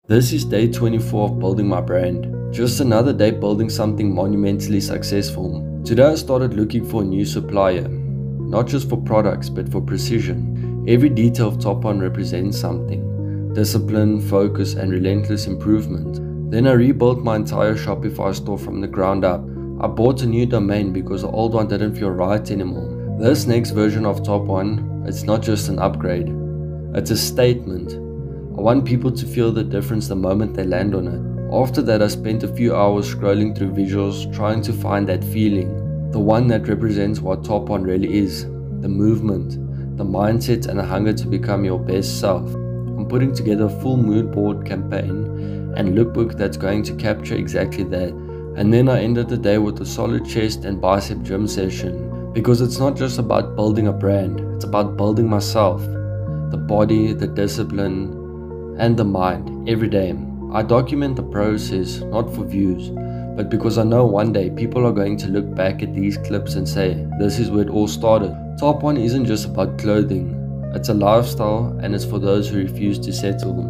This is day 24 of building my brand. Just another day building something monumentally successful. Today I started looking for a new supplier. Not just for products, but for precision. Every detail of Top One represents something. Discipline, focus, and relentless improvement. Then I rebuilt my entire Shopify store from the ground up. I bought a new domain because the old one didn't feel right anymore. This next version of Top One, it's not just an upgrade. It's a statement. I want people to feel the difference the moment they land on it. After that, I spent a few hours scrolling through visuals, trying to find that feeling. The one that represents what Top One really is. The movement, the mindset, and the hunger to become your best self. I'm putting together a full mood board campaign and lookbook that's going to capture exactly that. And then I ended the day with a solid chest and bicep gym session. Because it's not just about building a brand, it's about building myself. The body, the discipline, and the mind every day. I document the process not for views, but because I know one day people are going to look back at these clips and say, this is where it all started. Top One isn't just about clothing, it's a lifestyle, and it's for those who refuse to settle.